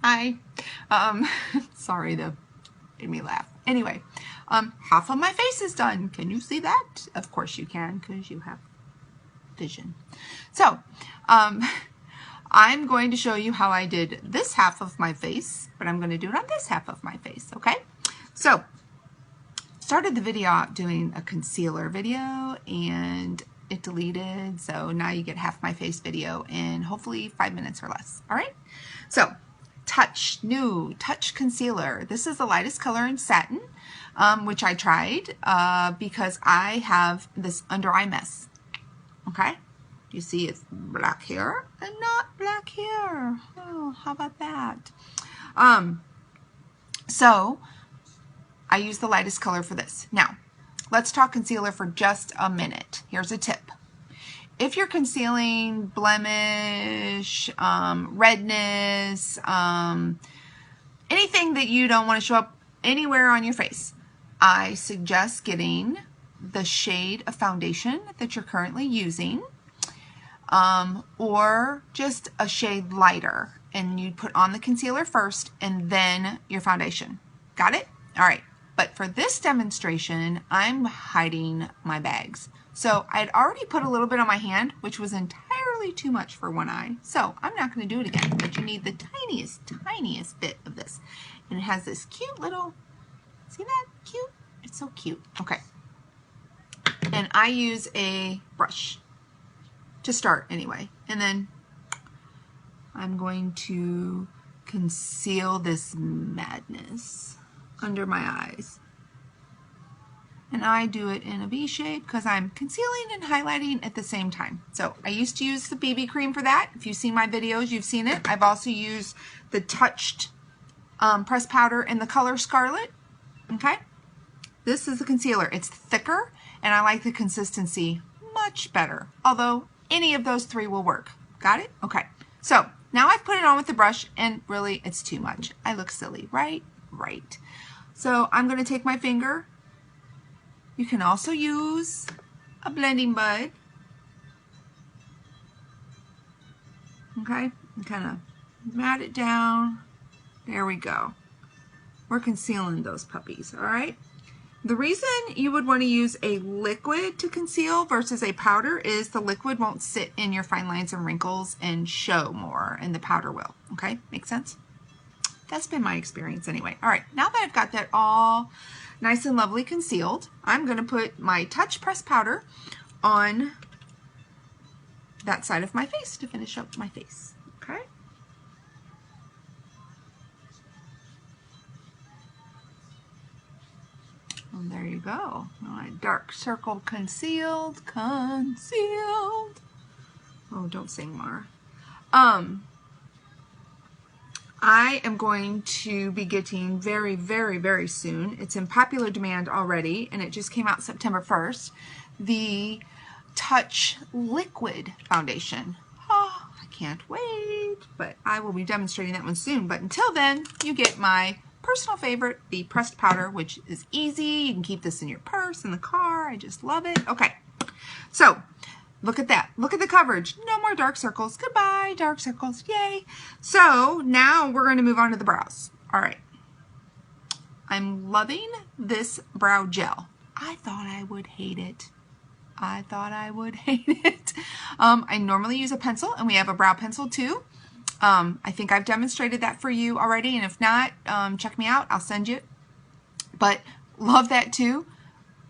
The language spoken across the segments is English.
Hi. Sorry, that made me laugh. Anyway, half of my face is done. Can you see that? Of course you can, because you have vision. So, I'm going to show you how I did this half of my face, but I'm going to do it on this half of my face, okay? So, started the video out doing a concealer video, and it deleted, so now you get half my face video in hopefully 5 minutes or less, all right? So, Touch, new Touch Concealer. This is the lightest color in satin, which I tried because I have this under eye mess, okay? You see it's black here and not black here. Oh, how about that? So I use the lightest color for this. Now, let's talk concealer for just a minute. Here's a tip. If you're concealing blemish, redness, anything that you don't want to show up anywhere on your face, I suggest getting the shade of foundation that you're currently using, or just a shade lighter, and you put on the concealer first and then your foundation. Got it? All right. But for this demonstration, I'm hiding my bags. So I had already put a little bit on my hand, which was entirely too much for one eye. So I'm not going to do it again, but you need the tiniest bit of this. And it has this cute little, see that? Cute? It's so cute. Okay. And I use a brush to start anyway. And then I'm going to conceal this madness under my eyes. And I do it in a V shape because I'm concealing and highlighting at the same time. So I used to use the BB cream for that. If you've seen my videos, you've seen it. I've also used the Touched pressed powder in the color Scarlet. Okay? This is the concealer. It's thicker, and I like the consistency much better. Although any of those three will work. Got it? Okay. So now I've put it on with the brush, and really it's too much. I look silly, right? Right. So I'm going to take my finger. You can also use a blending bud. Okay, and kind of mat it down. There we go. We're concealing those puppies, all right? The reason you would want to use a liquid to conceal versus a powder is the liquid won't sit in your fine lines and wrinkles and show more, and the powder will, okay? Make sense? That's been my experience anyway. All right, now that I've got that all nice and lovely concealed, I'm going to put my Touch pressed powder on that side of my face to finish up my face, okay? And there you go. All right, dark circle concealed. Oh, don't sing, Mara. I am going to be getting very soon. It's in popular demand already, and it just came out September 1st. The Touch Liquid Foundation. Oh, I can't wait, but I will be demonstrating that one soon. But until then, you get my personal favorite, the pressed powder, which is easy. You can keep this in your purse, in the car. I just love it. Okay, so look at that. Look at the coverage. No more dark circles. Goodbye, dark circles. Yay. So now we're going to move on to the brows. All right. I'm loving this brow gel. I thought I would hate it. I normally use a pencil, and we have a brow pencil too. I think I've demonstrated that for you already, and if not, check me out. I'll send you. But love that too.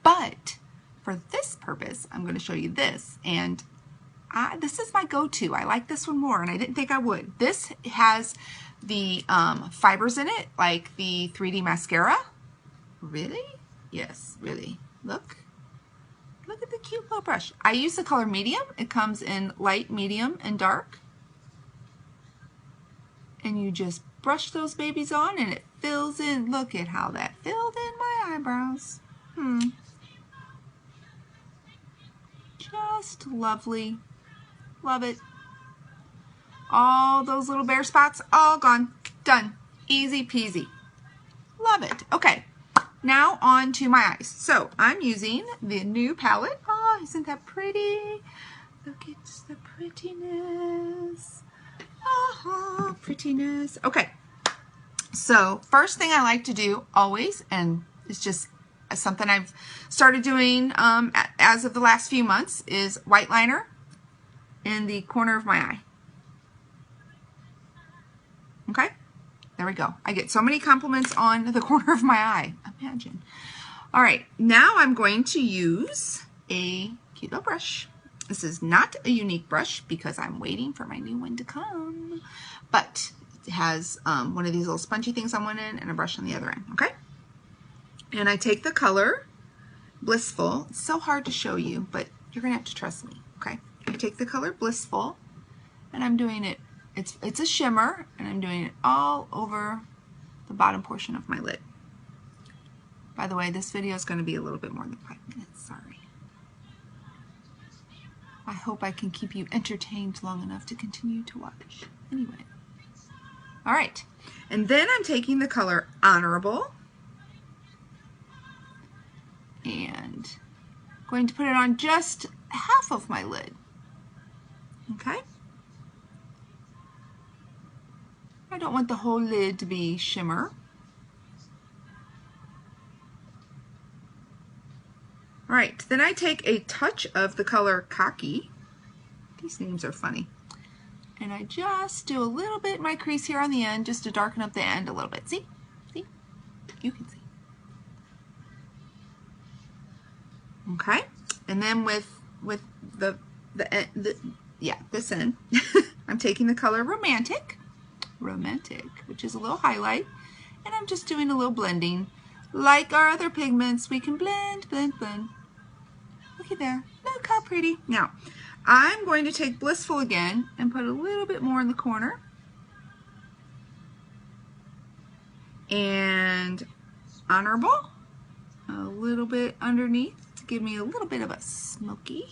But for this purpose, I'm going to show you this, and this is my go-to. I like this one more, and I didn't think I would. This has the fibers in it, like the 3D mascara. Really? Yes, really. Look at the cute little brush. I use the color medium. It comes in light, medium, and dark. And you just brush those babies on, and it fills in. Look at how that filled in my eyebrows. Just lovely. Love it. All those little bare spots, all gone. Done. Easy peasy. Love it. Okay. Now on to my eyes. So I'm using the new palette. Oh, isn't that pretty? Look at the prettiness. Prettiness. Okay. So first thing I like to do always, and it's just something I've started doing as of the last few months, is white liner in the corner of my eye. Okay, there we go. I get so many compliments on the corner of my eye. Imagine. All right, now I'm going to use a cute little brush. This is not a Younique brush because I'm waiting for my new one to come, but it has one of these little spongy things on one end and a brush on the other end, okay? And I take the color Blissful. It's so hard to show you, but you're gonna have to trust me, okay? I take the color Blissful, and I'm doing it, it's a shimmer, and I'm doing it all over the bottom portion of my lid. By the way, this video is going to be a little bit more than 5 minutes, sorry. I hope I can keep you entertained long enough to continue to watch. Anyway. All right, and then I'm taking the color Honorable and going to put it on just half of my lid, okay? I don't want the whole lid to be shimmer. All right, then I take a touch of the color Cocky. These names are funny. And I just do a little bit in my crease here on the end just to darken up the end a little bit. See? See? You can see. Okay, and then with this end, I'm taking the color Romantic, which is a little highlight, and I'm just doing a little blending. Like our other pigments, we can blend, blend, blend. Looky there, look how pretty. Now, I'm going to take Blissful again and put a little bit more in the corner. And Honorable, a little bit underneath to give me a little bit of a smoky.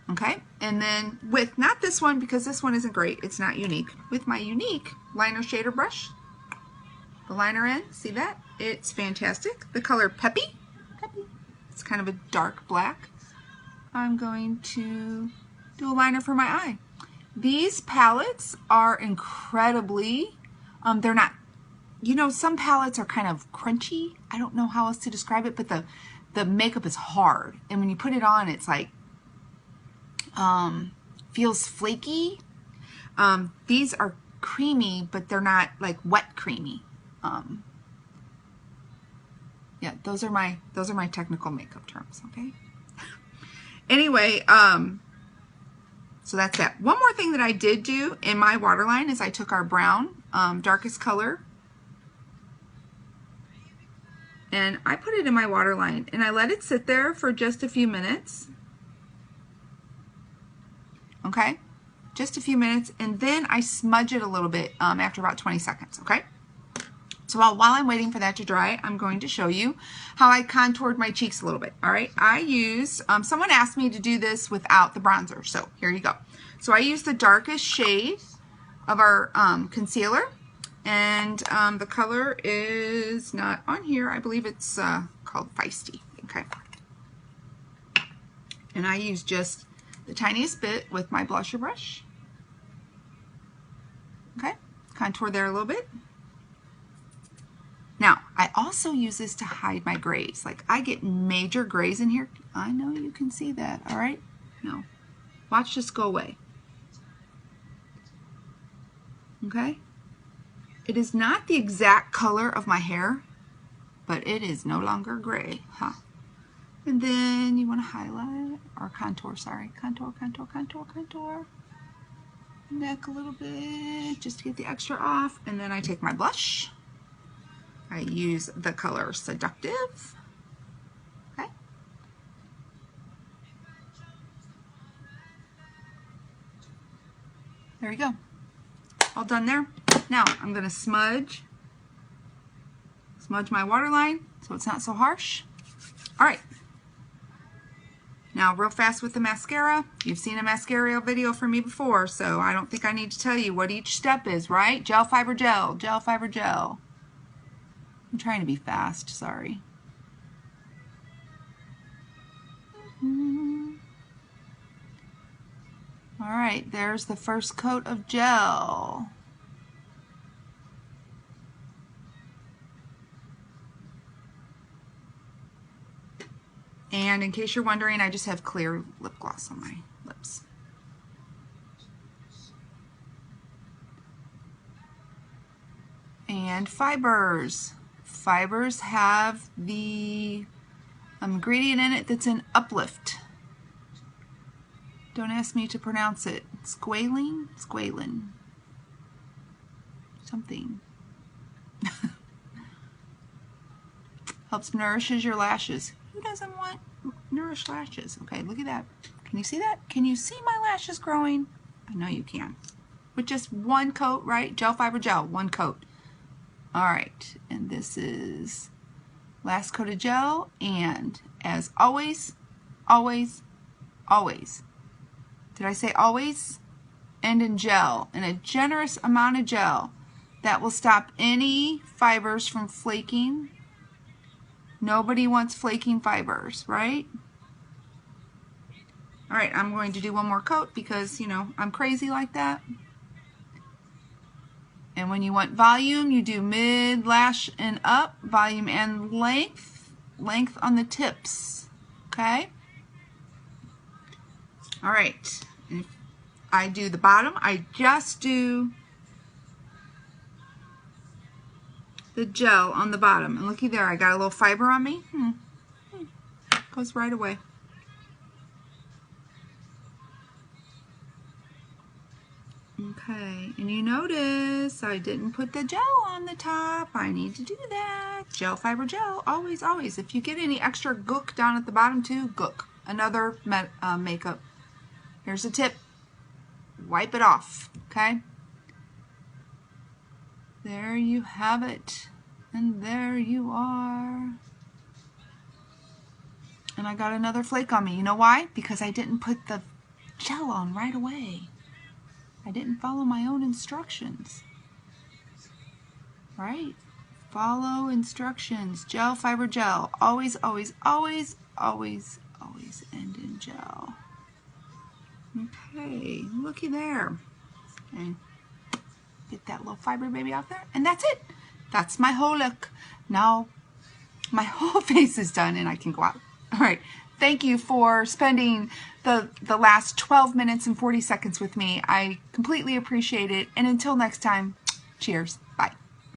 Okay, and then with, not this one because this one isn't great, it's not Younique, with my Younique liner shader brush, the liner end, see that? It's fantastic. The color Peppy, it's kind of a dark black. I'm going to do a liner for my eye. These palettes are incredibly, they're not, you know, some palettes are kind of crunchy. I don't know how else to describe it, but the makeup is hard. And when you put it on, it's like, feels flaky. These are creamy, but they're not like wet creamy. Yeah, those are my technical makeup terms, okay? Anyway, so that's that. One more thing that I did do in my waterline is I took our brown, darkest color, and I put it in my waterline, and I let it sit there for just a few minutes. Okay, just a few minutes, and then I smudge it a little bit after about 20 seconds, okay? So while I'm waiting for that to dry, I'm going to show you how I contoured my cheeks a little bit, all right? I use, someone asked me to do this without the bronzer, so here you go. So I use the darkest shade of our concealer, and the color is not on here. I believe it's called Feisty, okay? And I use just the tiniest bit with my blusher brush. Okay, contour there a little bit. Now, I also use this to hide my grays. Like, I get major grays in here. I know you can see that, all right? No, watch this go away. Okay? It is not the exact color of my hair, but it is no longer gray, huh? And then you want to highlight, or contour, sorry. Contour, contour, contour, contour. Neck a little bit, just to get the extra off. And then I take my blush. I use the color Seductive. Okay. There we go. All done there. Now I'm going to smudge my waterline so it's not so harsh. All right. Now, real fast with the mascara. You've seen a mascara video from me before, so I don't think I need to tell you what each step is, right? Gel, fiber, gel. Gel, fiber, gel. I'm trying to be fast, sorry. All right, there's the first coat of gel. And in case you're wondering, I just have clear lip gloss on my lips. And fibers. Fibers have the ingredient in it that's an uplift. Don't ask me to pronounce it. Squalene? Squalene. Something. Helps nourishes your lashes. Who doesn't want nourished lashes? Okay, look at that. Can you see that? Can you see my lashes growing? I know you can. With just one coat, right? Gel fiber gel, one coat. All right, and this is last coat of gel, and as always, always, always. Did I say always? And in gel, and a generous amount of gel that will stop any fibers from flaking. Nobody wants flaking fibers, right? All right, I'm going to do one more coat because, you know, I'm crazy like that. And when you want volume, you do mid, lash, and up, volume and length, length on the tips, okay? All right, if I do the bottom, I just do the gel on the bottom. And looky there, I got a little fiber on me. Goes right away. Okay, and you notice I didn't put the gel on the top. I need to do that. Gel fiber gel, always, always. If you get any extra gook down at the bottom too, gook. Another makeup. Here's a tip. Wipe it off, okay? There you have it. And there you are. And I got another flake on me. You know why? Because I didn't put the gel on right away. I didn't follow my own instructions. Right? Follow instructions. Gel, fiber, gel. Always, always, always, always, always end in gel. Okay, looky there. Okay. Get that little fiber baby out there. And that's it. That's my whole look. Now my whole face is done and I can go out. All right. Thank you for spending the last 12 minutes and 40 seconds with me. I completely appreciate it. And until next time, cheers.